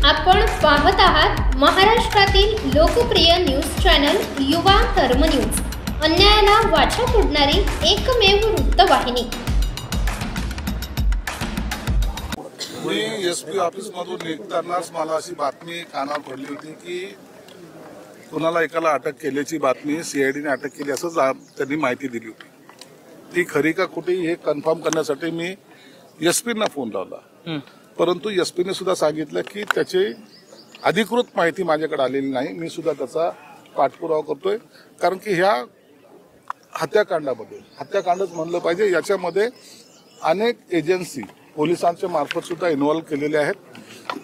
आपण पाहत आहात महाराष्ट्रातील लोकप्रिय न्यूज चॅनल युवा धर्म न्यूज, अन्यायाला वाचा फोडणारी एकमेव वृत्तवाहिनी। मी एसपी ऑफिस मधून निघतानाच मला अशी बातमी कानावर पडली होती की कुणाला एकाला अटक केल्याची बातमी सीआयडीने अटक केली असं त्यांनी माहिती दिली होती। ती खरी का खोटी हे कन्फर्म करण्यासाठी मी एसपींना फोन लावला, परंतु एसपीने सुद्धा सांगितलं की त्याची अधिकृत माहिती माझ्याकडे आलेली नाही। मी सुद्धा त्याचा पाठपुरावा करतोय, कारण की ह्या हत्याकांडच म्हणलं पाहिजे, याच्यामध्ये अनेक एजन्सी पोलिसांच्या मार्फत सुद्धा इन्व्हॉल्व केलेले आहेत।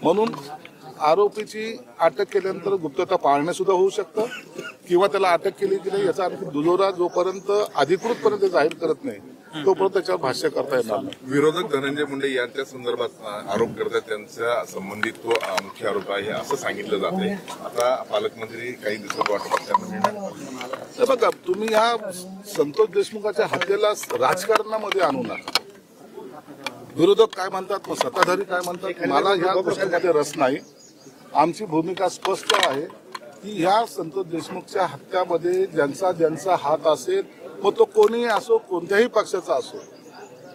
म्हणून आरोपीची अटक केल्यानंतर गुप्तता पाळणे सुद्धा होऊ शकतं किंवा त्याला अटक केली की नाही याचा आणखी दुजोरा जोपर्यंत अधिकृतपणे जाहीर करत नाही तोपर्यंत त्याच्यावर भाष्य करता येणार नाही। विरोधक धनंजय मुंडे यांच्या संदर्भात आरोप करतात, त्यांच्या संबंधित तो मुख्य आरोप आहे असं सांगितलं जाते। आता पालकमंत्री काही दिवसात वाटत बघा, तुम्ही ह्या संतोष देशमुखाच्या हत्येला राजकारणामध्ये आणू नका। विरोधक काय म्हणतात व सत्ताधारी काय म्हणतात, मला ह्या गोष्टीमध्ये रस नाही। आमची भूमिका स्पष्ट आहे की ह्या संतोष देशमुखच्या हत्यामध्ये ज्यांचा हात असेल, मग तो कोणीही असो, कोणत्याही पक्षाचा असो,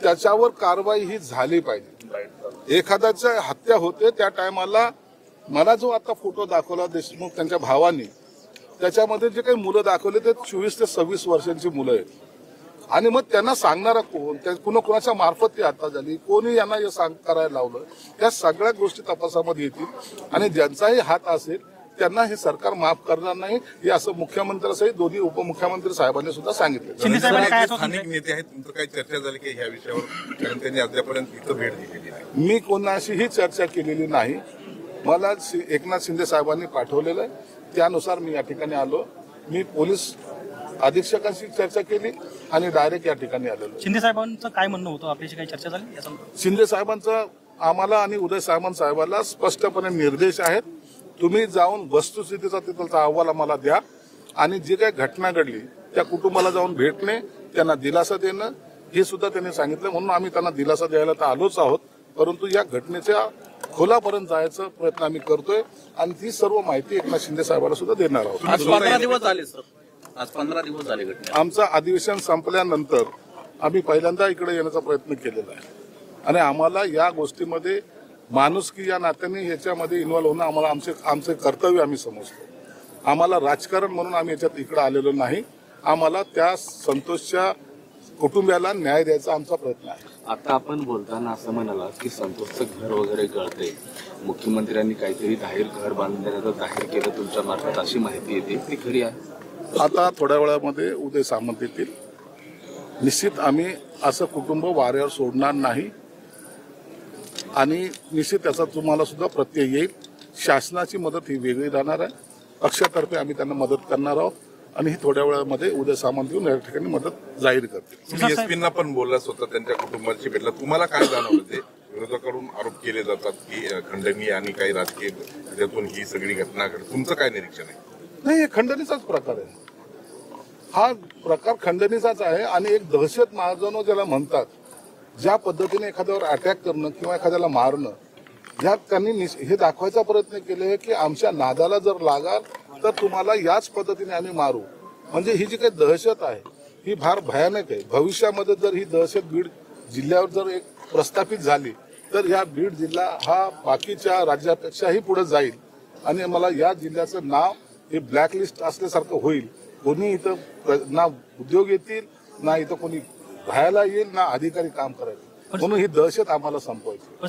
त्याच्यावर कारवाई ही झाली पाहिजे। एखाद्याची हत्या होते त्या टायमाला मला जो आता फोटो दाखवला देशमुख त्यांच्या भावानी, त्याच्यामध्ये जे काही मुलं दाखवले ते 24 ते 26 वर्षांची मुलं आहेत। आणि मग त्यांना सांगणारा कोण, कुणाच्या मार्फत ती हत्या झाली, कोणी यांना हे करायला लावलं, त्या सगळ्या गोष्टी तपासामध्ये येतील आणि ज्यांचाही हात असेल त्यांना हे सरकार माफ करणार नाही, हे असं मुख्यमंत्र्यांसहित दोन्ही उपमुख्यमंत्री साहेबांनी सुद्धा सांगितलं। स्थानिक नेते आहेत, तुमचं काही चर्चा झाली की ह्या विषयावर? कारण त्यांनी अद्यापर्यंत इथं भेट दिलेली नाही। मी कोणाशीही चर्चा केलेली नाही। मला एकनाथ शिंदे साहेबांनी पाठवलेलं आहे, त्यानुसार मी या ठिकाणी आलो। मी पोलीस अधीक्षकांशी चर्चा केली आणि डायरेक्ट या ठिकाणी आलेलो। शिंदे साहेबांचं काय म्हणणं होतं, आपल्याशी काही चर्चा झाली? शिंदे साहेबांचा आम्हाला आणि उदय सामंत साहेबांना स्पष्टपणे निर्देश आहेत, तुम्ही जाऊन वस्तुस्थितीचा तिथलचा अहवाल आम्हाला द्या आणि जी काही घटना घडली त्या कुटुंबाला जाऊन भेटणे, त्यांना दिलासा देणं, हे सुद्धा त्यांनी सांगितलं। म्हणून आम्ही त्यांना दिलासा द्यायला तर आलोच आहोत, परंतु या घटनेच्या खोलापर्यंत जायचा प्रयत्न आम्ही करतोय आणि ती सर्व माहिती एकनाथ शिंदे साहेबांना सुद्धा देणार आहोत। आज 15 दिवस झाले सर, आज 15 दिवस झाले घटना। आमचं अधिवेशन संपल्यानंतर आम्ही पहिल्यांदा इकडे येण्याचा प्रयत्न केलेला आहे आणि आम्हाला या गोष्टीमध्ये माणुसकी या नात्याने ह्याच्यामध्ये इन्व्हॉल्व होणं आम्हाला आमचे कर्तव्य आम्ही समजतो। आम्हाला राजकारण म्हणून आम्ही याच्यात इकडे आलेलो नाही, आम्हाला त्या संतोषच्या कुटुंबियाला न्याय द्यायचा आमचा प्रयत्न आहे। आता आपण बोलताना असं म्हणाला की संतोषचं घर वगैरे गळते, मुख्यमंत्र्यांनी काहीतरी घर बांधण्याचं जाहीर केलं तुमच्या मार्फत, अशी माहिती येते, ती खरी आहे? आता थोड्या वेळामध्ये उदय सामंत येतील, निश्चित आम्ही असं कुटुंब वाऱ्यावर सोडणार नाही आणि निश्चित त्याचा तुम्हाला सुद्धा प्रत्यय येईल। शासनाची मदत ही वेगळी राहणार आहे, पक्षातर्फे आम्ही त्यांना मदत करणार आहोत आणि ही थोड्या वेळामध्ये उदय सामंत येऊन या ठिकाणी मदत जाहीर करतील। एसपींना पण बोलला स्वतः, त्यांच्या कुटुंबाची भेटला, तुम्हाला काय जाणवलं? ते विरोधकाकडून आरोप केले जातात की खंडणी आणि काही राजकीय त्यातून ही सगळी घटना घडली, तुमचं काय निरीक्षण आहे? नाही, हे खंडणीचाच प्रकार आहे, हा प्रकार खंडणीचाच आहे आणि एक दहशत माजवणं ज्याला म्हणतात, ज्या पद्धतीने एखाद्यावर अटॅक करणं किंवा एखाद्याला मारणं, ह्यात त्यांनी हे दाखवायचा प्रयत्न केले की आमच्या नादाला जर लागाल तर तुम्हाला याच पद्धतीने आम्ही मारू। म्हणजे ही जी काही दहशत आहे ही फार भयानक आहे। भविष्यामध्ये जर ही दहशत बीड जिल्ह्यावर जर एक प्रस्थापित झाली तर ह्या बीड जिल्हा हा बाकीच्या राज्यापेक्षाही पुढे जाईल आणि मला या जिल्ह्याचं नाव हे ब्लॅकलिस्ट असल्यासारखं होईल। कोणी इथं ना उद्योग येतील, ना इथं कोणी राहायला येईल, ना अधिकारी काम करायला, म्हणून ही दहशत आम्हाला संपवायची।